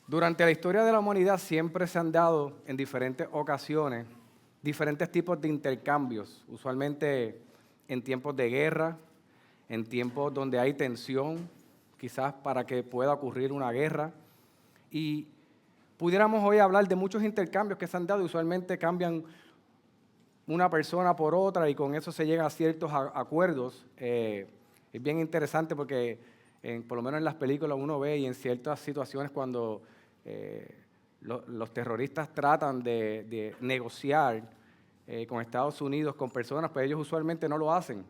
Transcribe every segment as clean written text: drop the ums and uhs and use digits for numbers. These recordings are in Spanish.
Durante la historia de la humanidad siempre se han dado en diferentes ocasiones diferentes tipos de intercambios, usualmente en tiempos de guerra, en tiempos donde hay tensión, quizás para que pueda ocurrir una guerra. Y pudiéramos hoy hablar de muchos intercambios que se han dado y usualmente cambian una persona por otra y con eso se llega a ciertos acuerdos. Es bien interesante porque por lo menos en las películas uno ve y en ciertas situaciones cuando los terroristas tratan de negociar con Estados Unidos, con personas, pues ellos usualmente no lo hacen.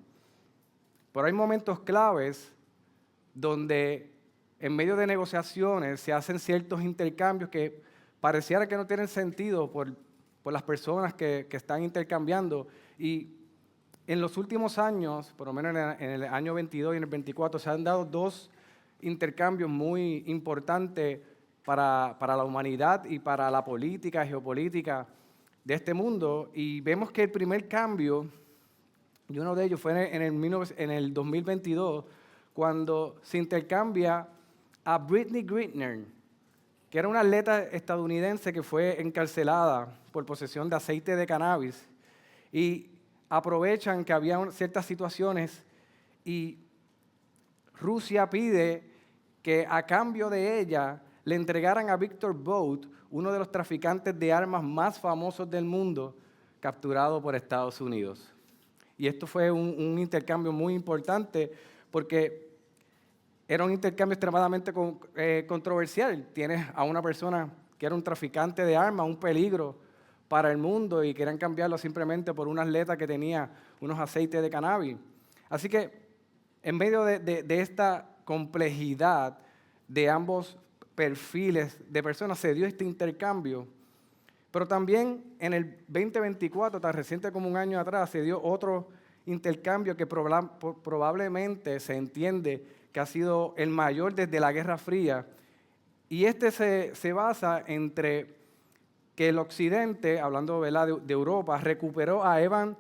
Pero hay momentos claves donde en medio de negociaciones se hacen ciertos intercambios que pareciera que no tienen sentido por las personas que están intercambiando. Y en los últimos años, por lo menos en el año 22 y en el 24, se han dado dos intercambios muy importantes para la humanidad y para la política, geopolítica de este mundo. Y vemos que el primer cambio, y uno de ellos fue en el 2022, cuando se intercambia a Britney Griner, que era una atleta estadounidense que fue encarcelada por posesión de aceite de cannabis, y aprovechan que había ciertas situaciones y Rusia pide que a cambio de ella le entregaran a Victor Bout, uno de los traficantes de armas más famosos del mundo, capturado por Estados Unidos. Y esto fue un intercambio muy importante porque era un intercambio extremadamente controversial. Tienes a una persona que era un traficante de armas, un peligro para el mundo, y querían cambiarlo simplemente por un atleta que tenía unos aceites de cannabis. Así que en medio de esta complejidad de ambos perfiles de personas se dio este intercambio. Pero también en el 2024, tan reciente como un año atrás, se dio otro intercambio que probablemente se entiende que ha sido el mayor desde la Guerra Fría. Y este se basa entre que el Occidente, hablando de Europa, recuperó a Evan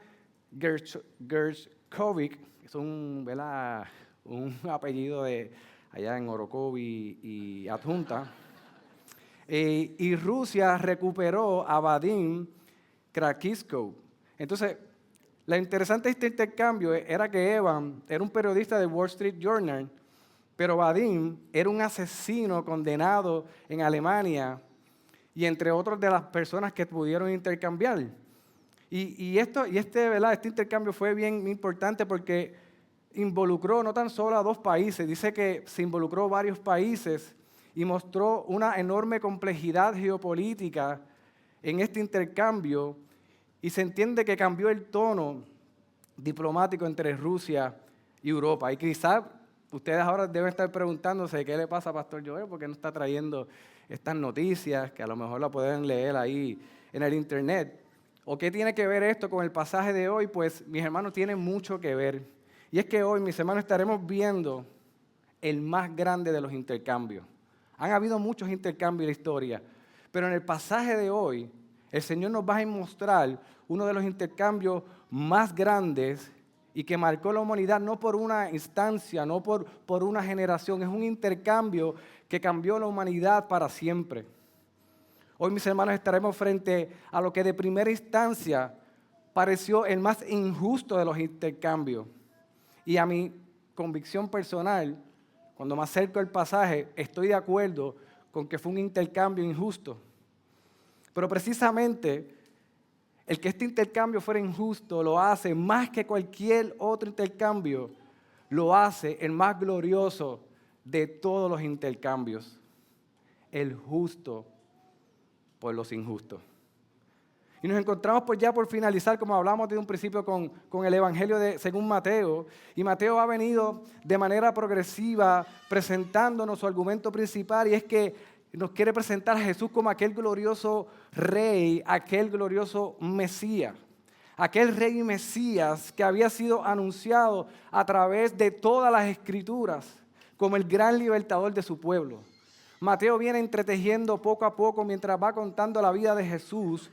Gershkovich, que es un apellido de allá en Orocovi y Adjunta. Y Rusia recuperó a Vadim Krakiskov. Entonces, lo interesante de este intercambio era que Evan era un periodista del Wall Street Journal, pero Vadim era un asesino condenado en Alemania y entre otros de las personas que pudieron intercambiar. Este intercambio fue bien importante porque involucró no tan solo a dos países, dice que se involucró varios países y mostró una enorme complejidad geopolítica en este intercambio y se entiende que cambió el tono diplomático entre Rusia y Europa. Y quizás ustedes ahora deben estar preguntándose qué le pasa a Pastor Joel, porque no está trayendo estas noticias, que a lo mejor la pueden leer ahí en el internet. ¿O qué tiene que ver esto con el pasaje de hoy? Pues, mis hermanos, tiene mucho que ver. Y es que hoy, mis hermanos, estaremos viendo el más grande de los intercambios. Han habido muchos intercambios en la historia, pero en el pasaje de hoy, el Señor nos va a mostrar uno de los intercambios más grandes y que marcó la humanidad no por una instancia, no por una generación, es un intercambio que cambió la humanidad para siempre. Hoy, mis hermanos, estaremos frente a lo que de primera instancia pareció el más injusto de los intercambios. Y a mi convicción personal, cuando me acerco al pasaje, estoy de acuerdo con que fue un intercambio injusto. Pero precisamente el que este intercambio fuera injusto lo hace más que cualquier otro intercambio, lo hace el más glorioso de todos los intercambios, el justo por los injustos. Y nos encontramos por finalizar, como hablamos de un principio, con el Evangelio según Mateo. Y Mateo ha venido de manera progresiva presentándonos su argumento principal, y es que nos quiere presentar a Jesús como aquel glorioso Rey, aquel glorioso Mesías. Aquel Rey y Mesías que había sido anunciado a través de todas las Escrituras como el gran libertador de su pueblo. Mateo viene entretejiendo poco a poco mientras va contando la vida de Jesús,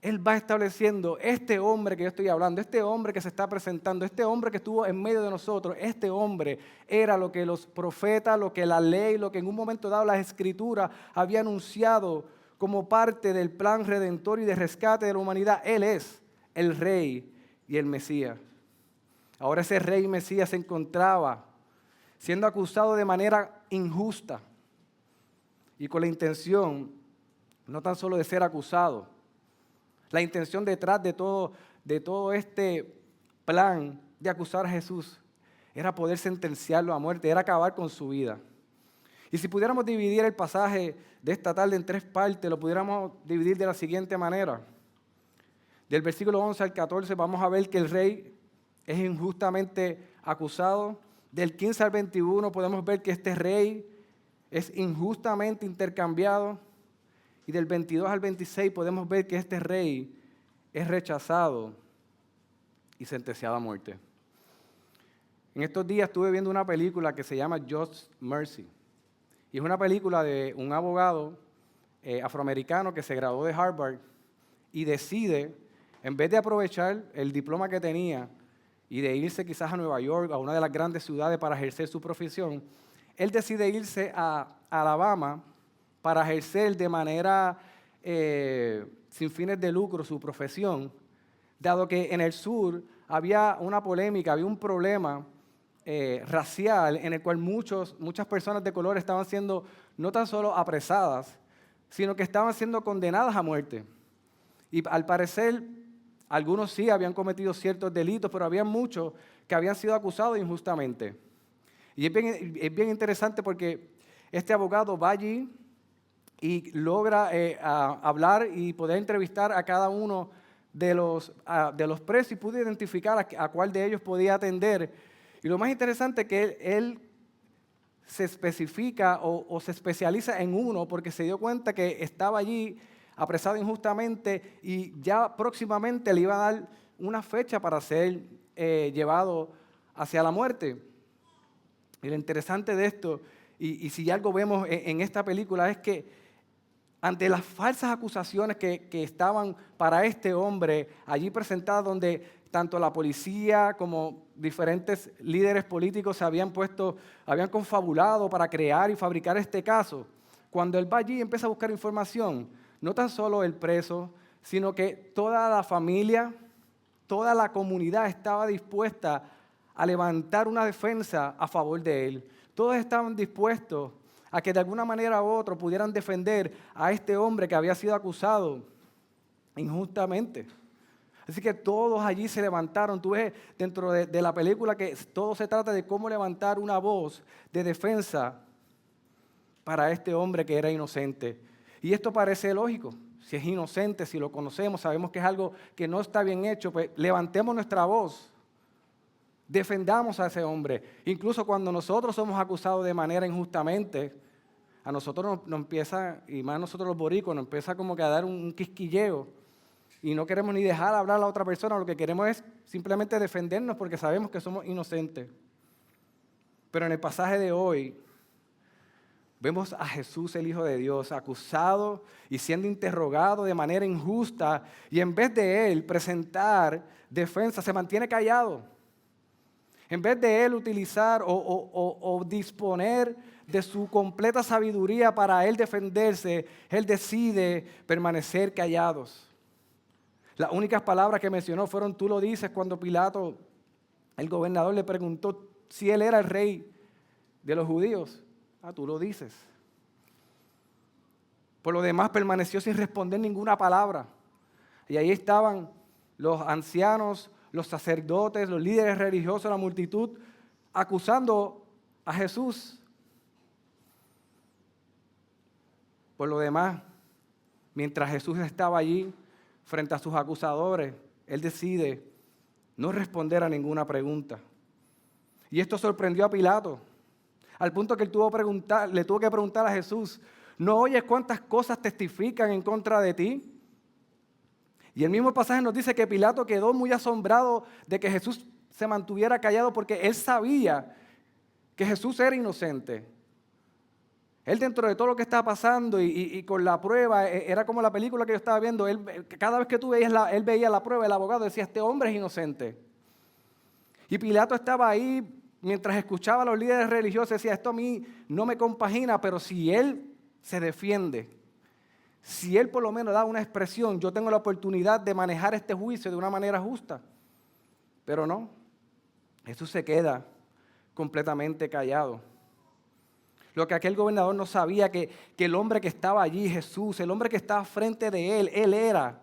Él va estableciendo, este hombre que yo estoy hablando, este hombre que se está presentando, este hombre que estuvo en medio de nosotros, este hombre era lo que los profetas, lo que la ley, lo que en un momento dado la Escritura había anunciado como parte del plan redentor y de rescate de la humanidad. Él es el Rey y el Mesías. Ahora ese Rey y Mesías se encontraba siendo acusado de manera injusta y con la intención no tan solo de ser acusado. La intención detrás de todo este plan de acusar a Jesús era poder sentenciarlo a muerte, era acabar con su vida. Y si pudiéramos dividir el pasaje de esta tarde en 3 partes, lo pudiéramos dividir de la siguiente manera. Del versículo 11 al 14 vamos a ver que el rey es injustamente acusado. Del 15 al 21 podemos ver que este rey es injustamente intercambiado. Y del 22 al 26 podemos ver que este rey es rechazado y sentenciado a muerte. En estos días estuve viendo una película que se llama Just Mercy. Y es una película de un abogado afroamericano que se graduó de Harvard y decide, en vez de aprovechar el diploma que tenía y de irse quizás a Nueva York, a una de las grandes ciudades para ejercer su profesión, él decide irse a Alabama para ejercer de manera sin fines de lucro su profesión, dado que en el sur había una polémica, había un problema racial en el cual muchas personas de color estaban siendo no tan solo apresadas, sino que estaban siendo condenadas a muerte. Y al parecer, algunos sí habían cometido ciertos delitos, pero había muchos que habían sido acusados injustamente. Y es bien interesante porque este abogado va allí y logra hablar y poder entrevistar a cada uno de los presos y pudo identificar a cuál de ellos podía atender. Y lo más interesante es que él se especifica o se especializa en uno porque se dio cuenta que estaba allí apresado injustamente y ya próximamente le iba a dar una fecha para ser llevado hacia la muerte. Y lo interesante de esto, y si algo vemos en esta película, es que ante las falsas acusaciones que estaban para este hombre allí presentadas, donde tanto la policía como diferentes líderes políticos se habían confabulado para crear y fabricar este caso, cuando él va allí y empieza a buscar información, no tan solo el preso, sino que toda la familia, toda la comunidad estaba dispuesta a levantar una defensa a favor de él. Todos estaban dispuestos a que de alguna manera u otra pudieran defender a este hombre que había sido acusado injustamente. Así que todos allí se levantaron. Tú ves dentro de la película que todo se trata de cómo levantar una voz de defensa para este hombre que era inocente. Y esto parece lógico. Si es inocente, si lo conocemos, sabemos que es algo que no está bien hecho, pues levantemos nuestra voz. Defendamos a ese hombre. Incluso cuando nosotros somos acusados de manera injustamente, a nosotros nos empieza, y más nosotros los boricuas, nos empieza como que a dar un quisquilleo. Y no queremos ni dejar hablar a la otra persona, lo que queremos es simplemente defendernos porque sabemos que somos inocentes. Pero en el pasaje de hoy, vemos a Jesús, el Hijo de Dios, acusado y siendo interrogado de manera injusta, y en vez de él presentar defensa, se mantiene callado. En vez de él utilizar o disponer de su completa sabiduría para él defenderse, él decide permanecer callados. Las únicas palabras que mencionó fueron: tú lo dices, cuando Pilato, el gobernador, le preguntó si él era el rey de los judíos. Tú lo dices. Por lo demás permaneció sin responder ninguna palabra. Y ahí estaban los ancianos, los sacerdotes, los líderes religiosos, la multitud, acusando a Jesús. Por lo demás, mientras Jesús estaba allí frente a sus acusadores, él decide no responder a ninguna pregunta. Y esto sorprendió a Pilato, al punto que él le tuvo que preguntar a Jesús: ¿no oyes cuántas cosas testifican en contra de ti? Y el mismo pasaje nos dice que Pilato quedó muy asombrado de que Jesús se mantuviera callado porque él sabía que Jesús era inocente. Él dentro de todo lo que estaba pasando y con la prueba, era como la película que yo estaba viendo, cada vez que tú veías, él veía la prueba, el abogado decía, este hombre es inocente. Y Pilato estaba ahí mientras escuchaba a los líderes religiosos, decía, esto a mí no me compagina, pero si él se defiende, si él por lo menos da una expresión, yo tengo la oportunidad de manejar este juicio de una manera justa. Pero no, Jesús se queda completamente callado. Lo que aquel gobernador no sabía, que el hombre que estaba allí, Jesús, el hombre que estaba frente de él era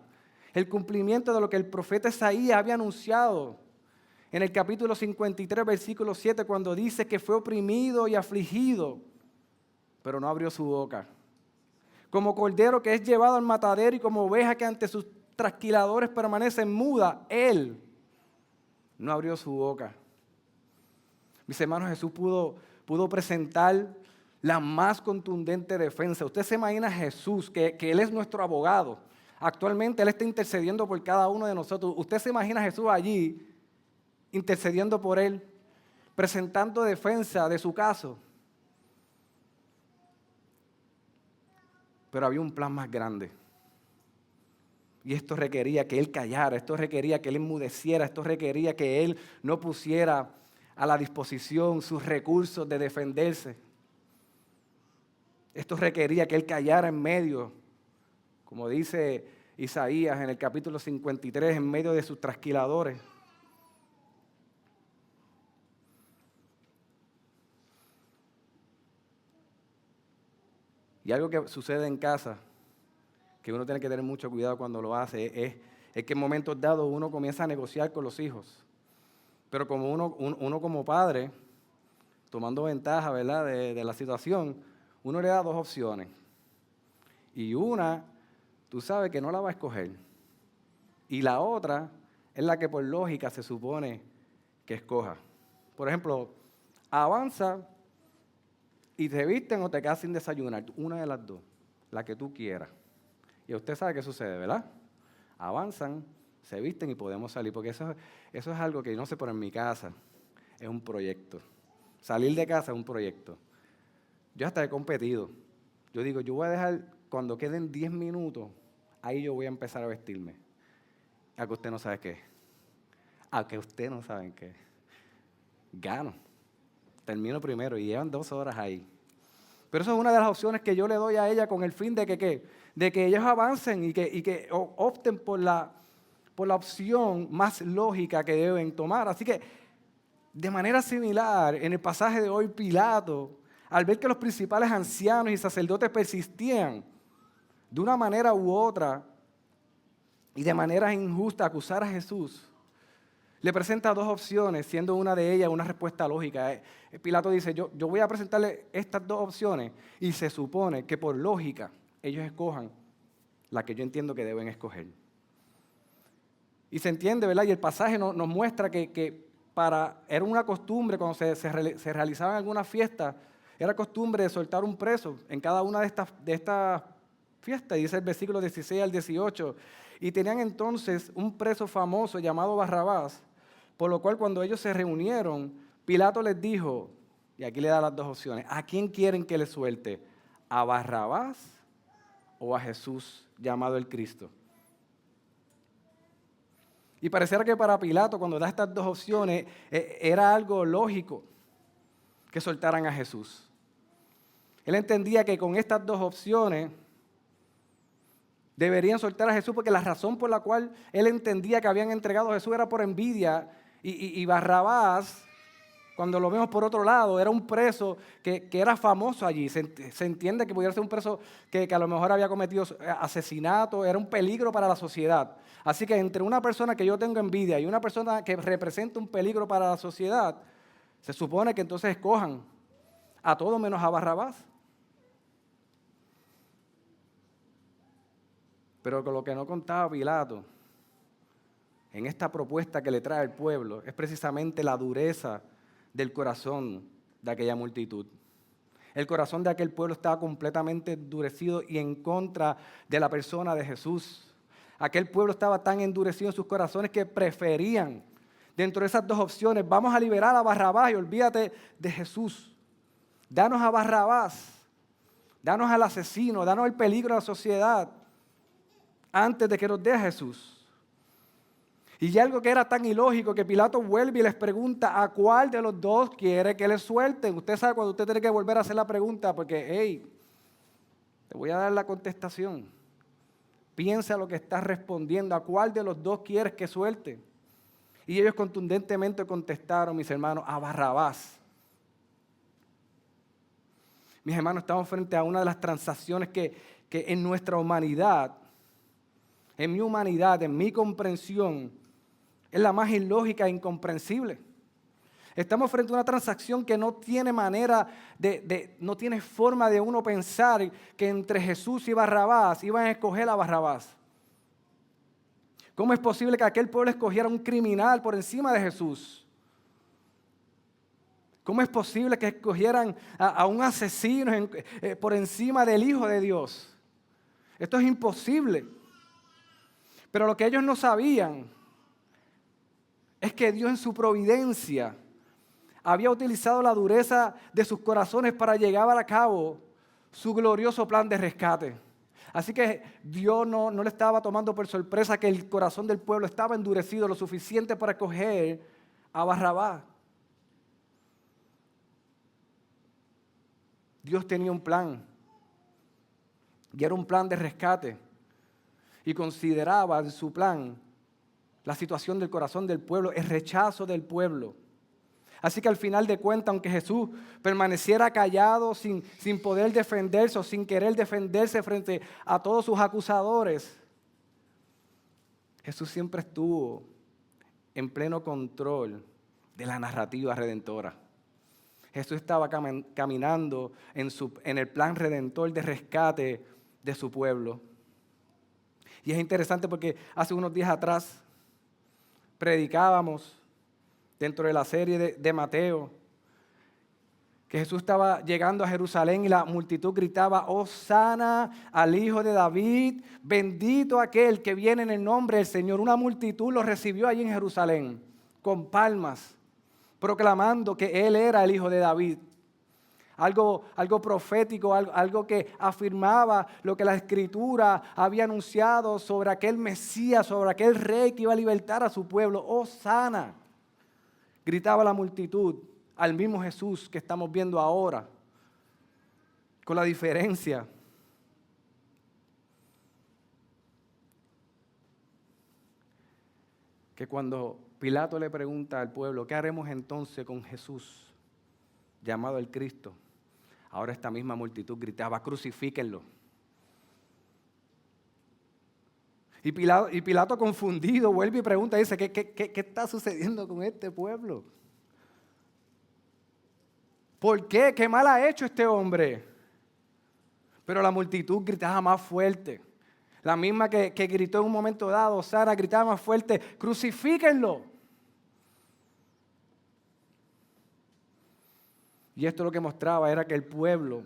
el cumplimiento de lo que el profeta Isaías había anunciado en el capítulo 53, versículo 7, cuando dice que fue oprimido y afligido, pero no abrió su boca. Como cordero que es llevado al matadero y como oveja que ante sus trasquiladores permanece muda, él no abrió su boca. Mis hermanos, Jesús pudo presentar la más contundente defensa. Usted se imagina a Jesús, que Él es nuestro abogado. Actualmente Él está intercediendo por cada uno de nosotros. Usted se imagina a Jesús allí, intercediendo por Él, presentando defensa de su caso. Pero había un plan más grande. Y esto requería que Él callara, esto requería que Él enmudeciera, esto requería que Él no pusiera a la disposición sus recursos de defenderse. Esto requería que Él callara en medio, como dice Isaías en el capítulo 53, en medio de sus trasquiladores. Y algo que sucede en casa, que uno tiene que tener mucho cuidado cuando lo hace, es que en momentos dados uno comienza a negociar con los hijos. Pero como uno como padre, tomando ventaja, ¿verdad?, de la situación, uno le da dos opciones. Y una, tú sabes que no la va a escoger. Y la otra es la que por lógica se supone que escoja. Por ejemplo, avanza y te visten o te quedas sin desayunar. Una de las dos, la que tú quieras. Y usted sabe qué sucede, ¿verdad? Avanzan, se visten y podemos salir. Porque eso es algo que no sé, pero en mi casa es un proyecto. Salir de casa es un proyecto. Yo hasta he competido. Yo digo, yo voy a dejar, cuando queden 10 minutos, ahí yo voy a empezar a vestirme. A que usted no sabe qué. A que usted no sabe qué. Gano. Termino primero y llevan 2 horas ahí. Pero eso es una de las opciones que yo le doy a ella con el fin de que ellos avancen y que opten por la opción más lógica que deben tomar. Así que, de manera similar, en el pasaje de hoy, Pilato, al ver que los principales ancianos y sacerdotes persistían de una manera u otra y de manera injusta a acusar a Jesús, le presenta dos opciones, siendo una de ellas una respuesta lógica. Pilato dice, yo voy a presentarle estas dos opciones y se supone que por lógica ellos escojan la que yo entiendo que deben escoger. Y se entiende, ¿verdad? Y el pasaje nos muestra que era una costumbre cuando se realizaban algunas fiestas, era costumbre de soltar un preso en cada una de estas fiestas, dice el versículo 16 al 18. Y tenían entonces un preso famoso llamado Barrabás, por lo cual cuando ellos se reunieron, Pilato les dijo, y aquí le da las dos opciones, ¿a quién quieren que le suelte? ¿A Barrabás o a Jesús llamado el Cristo? Y pareciera que para Pilato, cuando da estas dos opciones, era algo lógico que soltaran a Jesús. Él entendía que con estas dos opciones deberían soltar a Jesús porque la razón por la cual él entendía que habían entregado a Jesús era por envidia y Barrabás, cuando lo vemos por otro lado, era un preso que era famoso allí. Se entiende que pudiera ser un preso que a lo mejor había cometido asesinato, era un peligro para la sociedad. Así que entre una persona que yo tengo envidia y una persona que representa un peligro para la sociedad, se supone que entonces escojan a todo menos a Barrabás. Pero con lo que no contaba Pilato en esta propuesta que le trae al pueblo es precisamente la dureza del corazón de aquella multitud. El corazón de aquel pueblo estaba completamente endurecido y en contra de la persona de Jesús. Aquel pueblo estaba tan endurecido en sus corazones que preferían, dentro de esas dos opciones, vamos a liberar a Barrabás y olvídate de Jesús. Danos a Barrabás. danos al asesino, danos el peligro a la sociedad antes de que nos dé a Jesús. Y algo que era tan ilógico que Pilato vuelve y les pregunta a cuál de los dos quiere que les suelten. Usted sabe cuando usted tiene que volver a hacer la pregunta porque, hey, te voy a dar la contestación. Piensa lo que estás respondiendo, a cuál de los dos quieres que suelte. Y ellos contundentemente contestaron, mis hermanos, a Barrabás. Mis hermanos, estamos frente a una de las transacciones que en nuestra humanidad, en mi humanidad, en mi comprensión, es la más ilógica e incomprensible. Estamos frente a una transacción que no tiene manera no tiene forma de uno pensar que entre Jesús y Barrabás iban a escoger a Barrabás. ¿Cómo es posible que aquel pueblo escogiera un criminal por encima de Jesús? ¿Cómo es posible que escogieran a un asesino por encima del Hijo de Dios? Esto es imposible. Pero lo que ellos no sabían es que Dios en su providencia había utilizado la dureza de sus corazones para llevar a cabo su glorioso plan de rescate. Así que Dios no le estaba tomando por sorpresa que el corazón del pueblo estaba endurecido lo suficiente para escoger a Barrabás. Dios tenía un plan, y era un plan de rescate, y consideraba en su plan la situación del corazón del pueblo, el rechazo del pueblo. Así que al final de cuentas, aunque Jesús permaneciera callado sin poder defenderse o sin querer defenderse frente a todos sus acusadores, Jesús siempre estuvo en pleno control de la narrativa redentora. Jesús estaba caminando en el plan redentor de rescate de su pueblo. Y es interesante porque hace unos días atrás predicábamos dentro de la serie de Mateo que Jesús estaba llegando a Jerusalén y la multitud gritaba: Hosana al Hijo de David, bendito aquel que viene en el nombre del Señor. Una multitud lo recibió allí en Jerusalén con palmas, proclamando que Él era el Hijo de David. Algo profético, algo que afirmaba lo que la Escritura había anunciado sobre aquel Mesías, sobre aquel Rey que iba a libertar a su pueblo. Hosana, gritaba la multitud al mismo Jesús que estamos viendo ahora, con la diferencia que cuando Pilato le pregunta al pueblo, ¿qué haremos entonces con Jesús, llamado el Cristo? Ahora esta misma multitud gritaba: crucifíquenlo. Y Pilato confundido vuelve y pregunta, dice, ¿qué está sucediendo con este pueblo? ¿Por qué? ¿Qué mal ha hecho este hombre? Pero la multitud gritaba más fuerte. La misma que gritó en un momento dado, Sara, gritaba más fuerte: crucifíquenlo. Y esto lo que mostraba era que el pueblo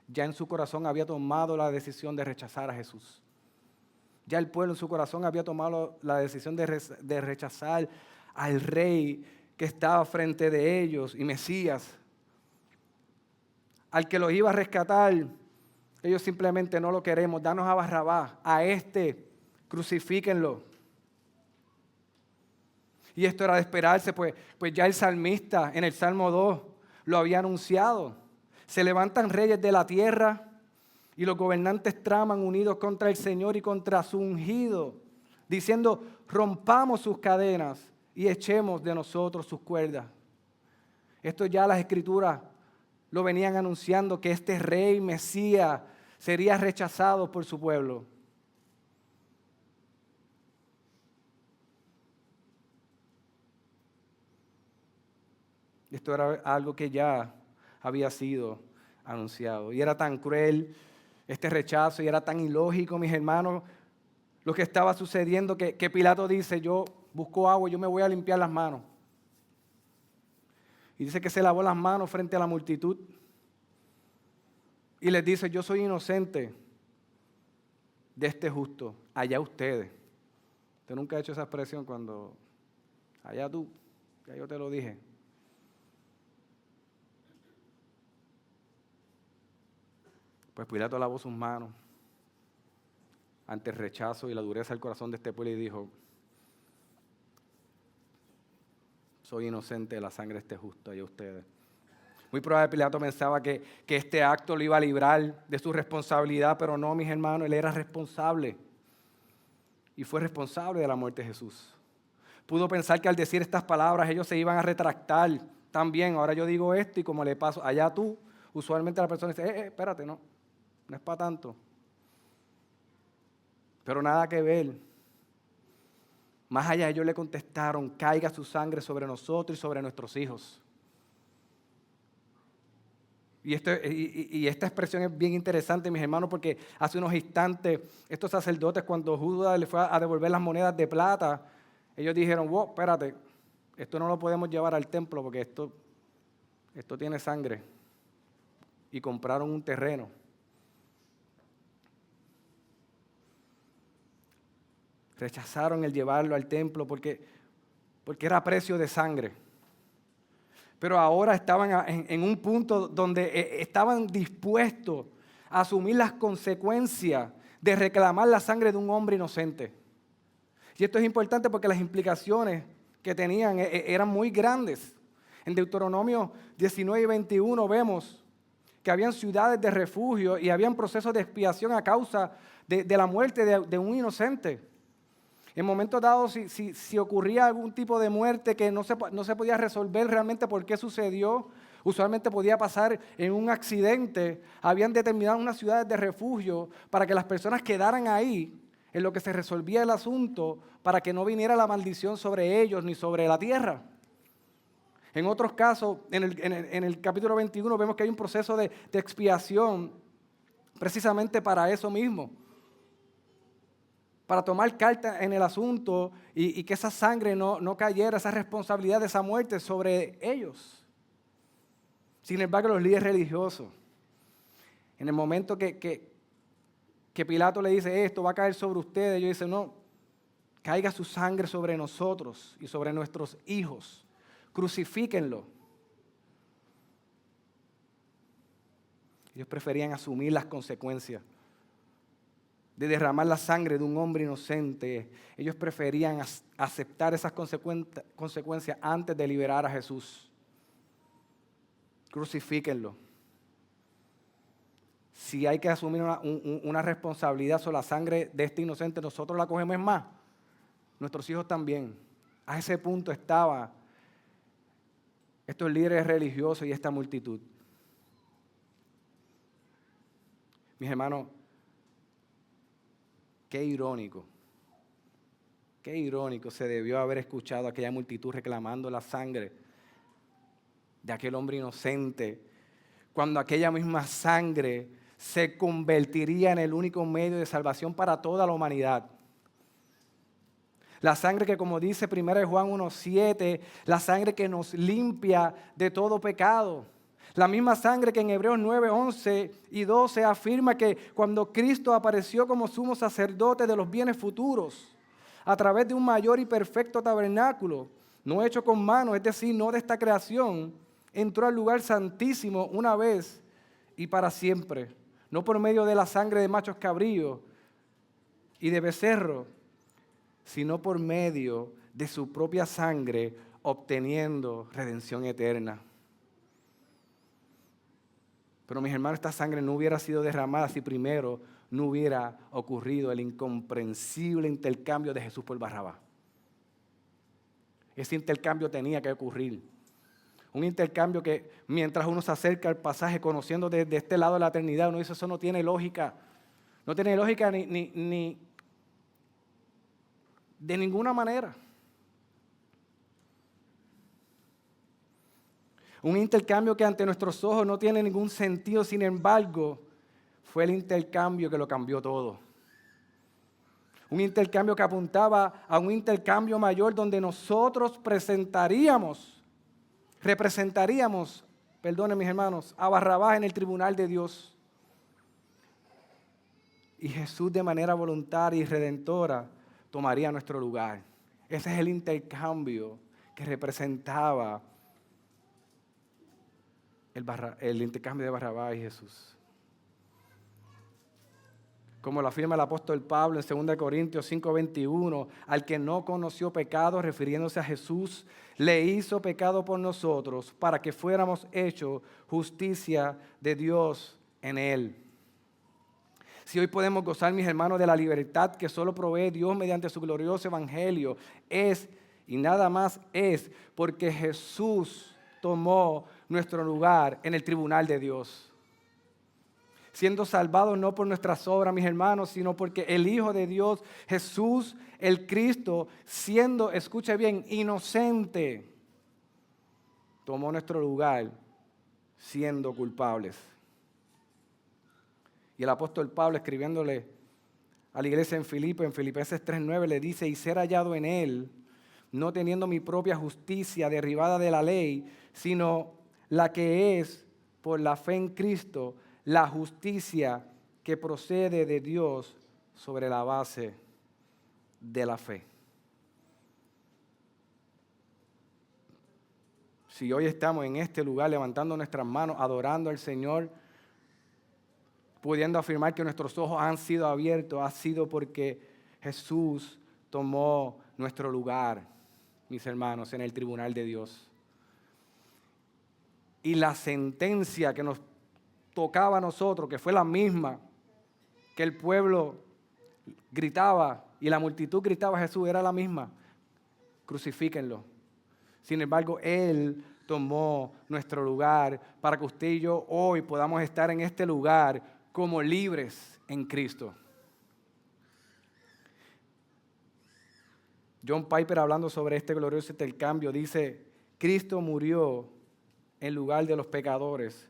ya en su corazón había tomado la decisión de rechazar a Jesús. Ya el pueblo en su corazón había tomado la decisión de rechazar al Rey que estaba frente de ellos y Mesías, al que los iba a rescatar. Ellos simplemente: no lo queremos, danos a Barrabás, a este, crucifíquenlo. Y esto era de esperarse, pues ya el salmista en el Salmo 2 lo había anunciado. Se levantan reyes de la tierra y los gobernantes traman unidos contra el Señor y contra su ungido, diciendo: rompamos sus cadenas y echemos de nosotros sus cuerdas. Esto ya las Escrituras lo venían anunciando, que este rey Mesías sería rechazado por su pueblo. Esto era algo que ya había sido anunciado. Y era tan cruel este rechazo y era tan ilógico, mis hermanos, lo que estaba sucediendo, que Pilato dice: yo busco agua, yo me voy a limpiar las manos. Y dice que se lavó las manos frente a la multitud y les dice: yo soy inocente de este justo, allá ustedes. Usted nunca ha hecho esa expresión cuando, allá tú, ya yo te lo dije. Pues Pilato lavó sus manos ante el rechazo y la dureza del corazón de este pueblo y dijo: soy inocente de la sangre de este justo y a ustedes. Muy probable Pilato pensaba que este acto lo iba a librar de su responsabilidad, pero no, mis hermanos, él era responsable y fue responsable de la muerte de Jesús. Pudo pensar que al decir estas palabras ellos se iban a retractar también. Ahora yo digo esto y como le paso allá tú, usualmente la persona dice: espérate, no es para tanto. Pero nada que ver. Más allá ellos le contestaron: caiga su sangre sobre nosotros y sobre nuestros hijos. Y esta expresión es bien interesante, mis hermanos, porque hace unos instantes estos sacerdotes, cuando Judas le fue a devolver las monedas de plata, ellos dijeron: wow, espérate, esto no lo podemos llevar al templo porque esto tiene sangre. Y compraron un terreno. Rechazaron el llevarlo al templo porque era precio de sangre. Pero ahora estaban en un punto donde estaban dispuestos a asumir las consecuencias de reclamar la sangre de un hombre inocente. Y esto es importante porque las implicaciones que tenían eran muy grandes. En Deuteronomio 19 y 21 vemos que habían ciudades de refugio y habían procesos de expiación a causa de la muerte de un inocente. En momentos dados, si ocurría algún tipo de muerte que no se podía resolver realmente por qué sucedió, usualmente podía pasar en un accidente, habían determinado unas ciudades de refugio para que las personas quedaran ahí en lo que se resolvía el asunto, para que no viniera la maldición sobre ellos ni sobre la tierra. En otros casos, en el capítulo 21 vemos que hay un proceso de expiación precisamente para eso mismo, para tomar carta en el asunto y que esa sangre no cayera, esa responsabilidad de esa muerte sobre ellos. Sin embargo, los líderes religiosos, en el momento que Pilato le dice: esto va a caer sobre ustedes, ellos dicen: no, caiga su sangre sobre nosotros y sobre nuestros hijos, crucifíquenlo. Ellos preferían asumir las consecuencias de derramar la sangre de un hombre inocente. Ellos preferían aceptar esas consecuencias antes de liberar a Jesús. Crucifíquenlo. Si hay que asumir una responsabilidad sobre la sangre de este inocente, nosotros la cogemos más. Nuestros hijos también. A ese punto estaban estos líderes religiosos y esta multitud. Mis hermanos, qué irónico se debió haber escuchado a aquella multitud reclamando la sangre de aquel hombre inocente, cuando aquella misma sangre se convertiría en el único medio de salvación para toda la humanidad. La sangre que, como dice 1 Juan 1:7, la sangre que nos limpia de todo pecado. La misma sangre que en Hebreos 9:11 y 12 afirma que cuando Cristo apareció como sumo sacerdote de los bienes futuros, a través de un mayor y perfecto tabernáculo, no hecho con mano, es decir, no de esta creación, entró al lugar santísimo una vez y para siempre, no por medio de la sangre de machos cabríos y de becerros, sino por medio de su propia sangre, obteniendo redención eterna. Pero mis hermanos, esta sangre no hubiera sido derramada si primero no hubiera ocurrido el incomprensible intercambio de Jesús por Barrabás. Ese intercambio tenía que ocurrir. Un intercambio que mientras uno se acerca al pasaje conociendo desde este lado de la eternidad, uno dice: eso no tiene lógica. No tiene lógica ni de ninguna manera. Un intercambio que ante nuestros ojos no tiene ningún sentido, sin embargo, fue el intercambio que lo cambió todo. Un intercambio que apuntaba a un intercambio mayor donde nosotros representaríamos, perdonen mis hermanos, a Barrabás en el tribunal de Dios. Y Jesús, de manera voluntaria y redentora, tomaría nuestro lugar. Ese es el intercambio que representaba el intercambio de Barrabás y Jesús. como lo afirma el apóstol Pablo en 2 Corintios 5:21, al que no conoció pecado, refiriéndose a Jesús, le hizo pecado por nosotros para que fuéramos hechos justicia de Dios en él. Si hoy podemos gozar, mis hermanos, de la libertad que solo provee Dios mediante su glorioso evangelio, es y nada más es porque Jesús tomó nuestro lugar en el tribunal de Dios. Siendo salvados no por nuestras obras, mis hermanos, sino porque el Hijo de Dios, Jesús, el Cristo, siendo, escuche bien, inocente, tomó nuestro lugar siendo culpables. Y el apóstol Pablo, escribiéndole a la iglesia en Filipenses 3:9, le dice, y ser hallado en él, no teniendo mi propia justicia derivada de la ley, sino la que es por la fe en Cristo, la justicia que procede de Dios sobre la base de la fe. Si hoy estamos en este lugar levantando nuestras manos, adorando al Señor, pudiendo afirmar que nuestros ojos han sido abiertos, ha sido porque Jesús tomó nuestro lugar, mis hermanos, en el tribunal de Dios. Y la sentencia que nos tocaba a nosotros, que fue la misma que el pueblo gritaba y la multitud gritaba a Jesús, era la misma: crucifíquenlo. Sin embargo, Él tomó nuestro lugar para que usted y yo hoy podamos estar en este lugar como libres en Cristo. John Piper, hablando sobre este glorioso intercambio, dice: Cristo murió en lugar de los pecadores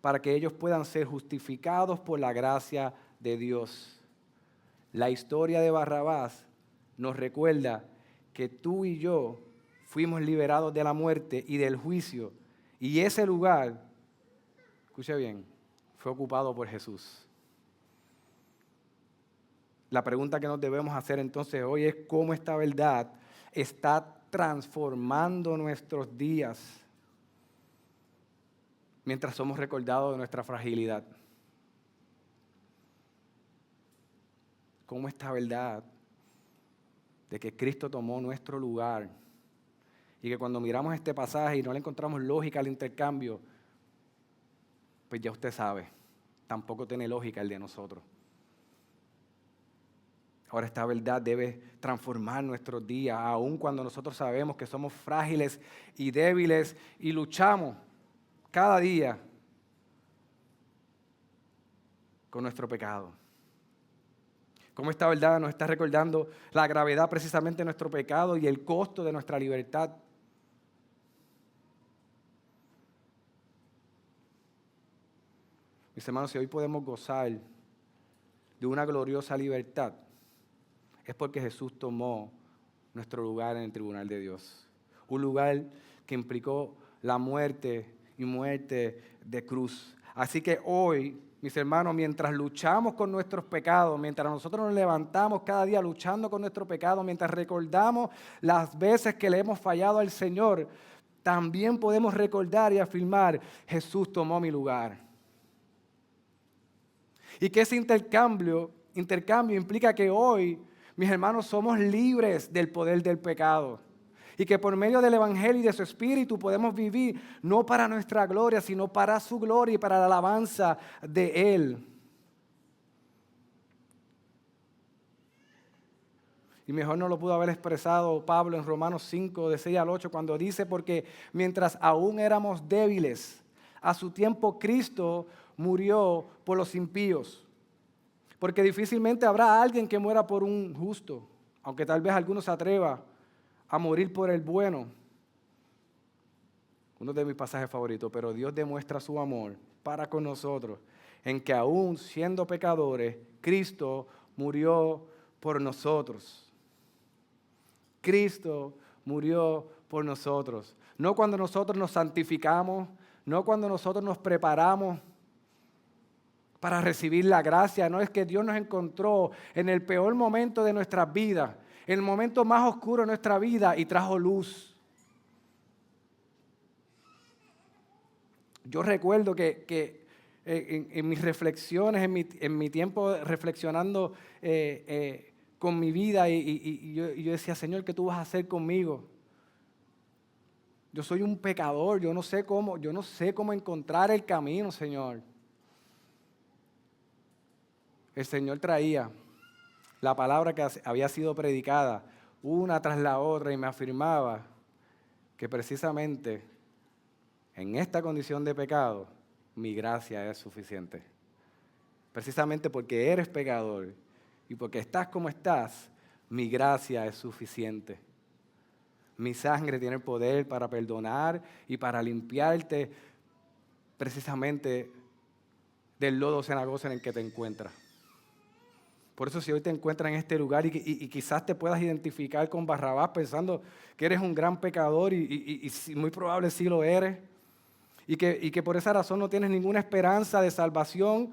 para que ellos puedan ser justificados por la gracia de Dios. La historia de Barrabás nos recuerda que tú y yo fuimos liberados de la muerte y del juicio, y ese lugar, escuche bien, fue ocupado por Jesús. La pregunta que nos debemos hacer entonces hoy es cómo esta verdad está transformando nuestros días mientras somos recordados de nuestra fragilidad. Cómo esta verdad de que Cristo tomó nuestro lugar y que cuando miramos este pasaje y no le encontramos lógica al intercambio, pues ya usted sabe, tampoco tiene lógica el de nosotros. Ahora esta verdad debe transformar nuestros días, aun cuando nosotros sabemos que somos frágiles y débiles y luchamos cada día con nuestro pecado. Como esta verdad nos está recordando la gravedad precisamente de nuestro pecado y el costo de nuestra libertad. Mis hermanos, si hoy podemos gozar de una gloriosa libertad, es porque Jesús tomó nuestro lugar en el tribunal de Dios. Un lugar que implicó la muerte y muerte de cruz. Así que hoy, mis hermanos, mientras luchamos con nuestros pecados, mientras nosotros nos levantamos cada día luchando con nuestro pecado, mientras recordamos las veces que le hemos fallado al Señor, también podemos recordar y afirmar: Jesús tomó mi lugar. Y que ese intercambio implica que hoy, mis hermanos, somos libres del poder del pecado. Y que por medio del Evangelio y de su Espíritu podemos vivir no para nuestra gloria, sino para su gloria y para la alabanza de Él. Y mejor no lo pudo haber expresado Pablo en Romanos 5, de 6 al 8, cuando dice: porque mientras aún éramos débiles, a su tiempo Cristo murió por los impíos. Porque difícilmente habrá alguien que muera por un justo, aunque tal vez alguno se atreva a morir por el bueno. Uno de mis pasajes favoritos: pero Dios demuestra su amor para con nosotros, en que aún siendo pecadores, Cristo murió por nosotros. Cristo murió por nosotros. No cuando nosotros nos santificamos, no cuando nosotros nos preparamos para recibir la gracia. No, es que Dios nos encontró en el peor momento de nuestras vidas, en el momento más oscuro de nuestra vida, y trajo luz. Yo recuerdo que en mis reflexiones, en mi tiempo reflexionando con mi vida y yo decía, Señor, ¿qué tú vas a hacer conmigo? Yo soy un pecador, yo no sé cómo encontrar el camino, Señor. El Señor traía la palabra que había sido predicada una tras la otra y me afirmaba que precisamente en esta condición de pecado mi gracia es suficiente. Precisamente porque eres pecador y porque estás como estás, mi gracia es suficiente. Mi sangre tiene el poder para perdonar y para limpiarte precisamente del lodo cenagoso en el que te encuentras. Por eso si hoy te encuentras en este lugar y quizás te puedas identificar con Barrabás pensando que eres un gran pecador y muy probable sí lo eres, y que por esa razón no tienes ninguna esperanza de salvación,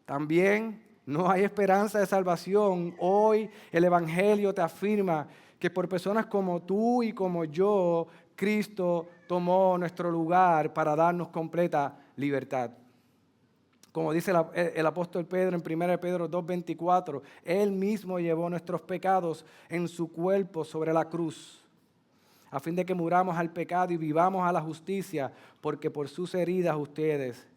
también no hay esperanza de salvación. Hoy el Evangelio te afirma que por personas como tú y como yo, Cristo tomó nuestro lugar para darnos completa libertad. Como dice el apóstol Pedro en 1 Pedro 2:24, Él mismo llevó nuestros pecados en su cuerpo sobre la cruz, a fin de que muramos al pecado y vivamos a la justicia, porque por sus heridas ustedes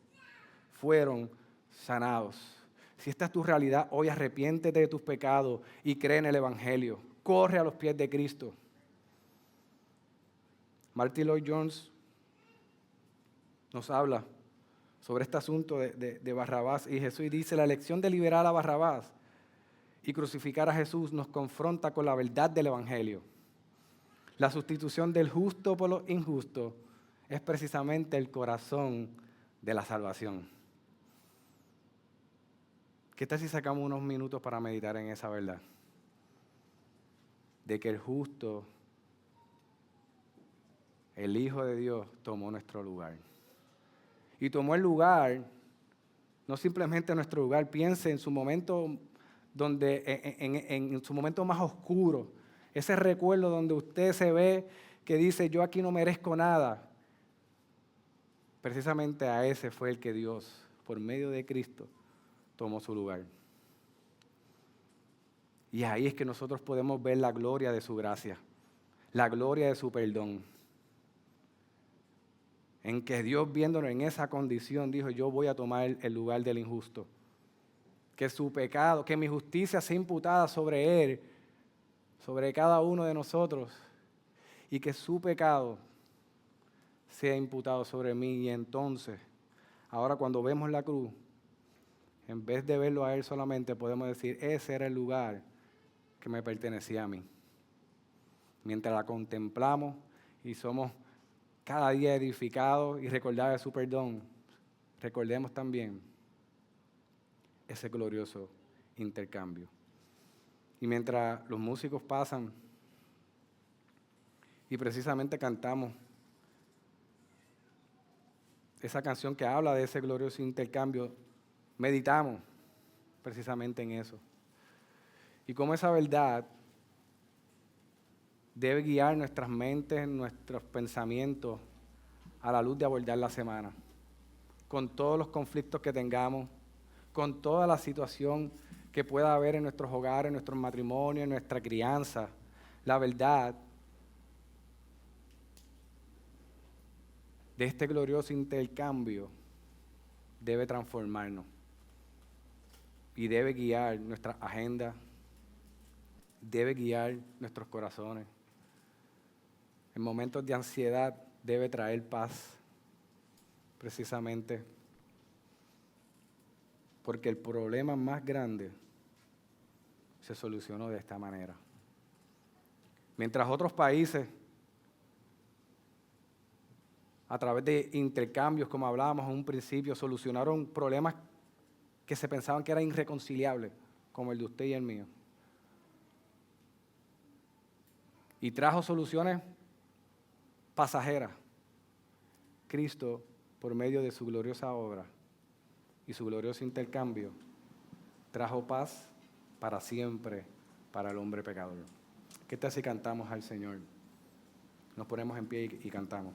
fueron sanados. Si esta es tu realidad, hoy arrepiéntete de tus pecados y cree en el Evangelio. Corre a los pies de Cristo. Martin Lloyd-Jones nos habla sobre este asunto de Barrabás y Jesús y dice, la elección de liberar a Barrabás y crucificar a Jesús nos confronta con la verdad del Evangelio. La sustitución del justo por lo injusto es precisamente el corazón de la salvación. ¿Qué tal si sacamos unos minutos para meditar en esa verdad? De que el justo, el Hijo de Dios, tomó nuestro lugar. Y tomó el lugar, no simplemente nuestro lugar, piense en su momento en su momento más oscuro, ese recuerdo donde usted se ve que dice, yo aquí no merezco nada. Precisamente a ese fue el que Dios, por medio de Cristo, tomó su lugar. Y ahí es que nosotros podemos ver la gloria de su gracia, la gloria de su perdón. En que Dios, viéndonos en esa condición, dijo, yo voy a tomar el lugar del injusto. Que su pecado, que mi justicia sea imputada sobre Él, sobre cada uno de nosotros, y que su pecado sea imputado sobre mí. Y entonces, ahora cuando vemos la cruz, en vez de verlo a Él solamente, podemos decir, ese era el lugar que me pertenecía a mí. Mientras la contemplamos y somos cada día edificados y recordados de su perdón, recordemos también ese glorioso intercambio. Y mientras los músicos pasan y precisamente cantamos esa canción que habla de ese glorioso intercambio, meditamos precisamente en eso. Y cómo esa verdad debe guiar nuestras mentes, nuestros pensamientos a la luz de abordar la semana. Con todos los conflictos que tengamos, con toda la situación que pueda haber en nuestros hogares, en nuestros matrimonios, en nuestra crianza, la verdad de este glorioso intercambio debe transformarnos y debe guiar nuestra agenda, debe guiar nuestros corazones. En momentos de ansiedad debe traer paz, precisamente porque el problema más grande se solucionó de esta manera. Mientras otros países, a través de intercambios, como hablábamos en un principio, solucionaron problemas que se pensaban que eran irreconciliables, como el de usted y el mío. Y trajo soluciones pasajeras. Cristo, por medio de su gloriosa obra y su glorioso intercambio, trajo paz para siempre para el hombre pecador. ¿Qué tal si cantamos al Señor? Nos ponemos en pie y cantamos.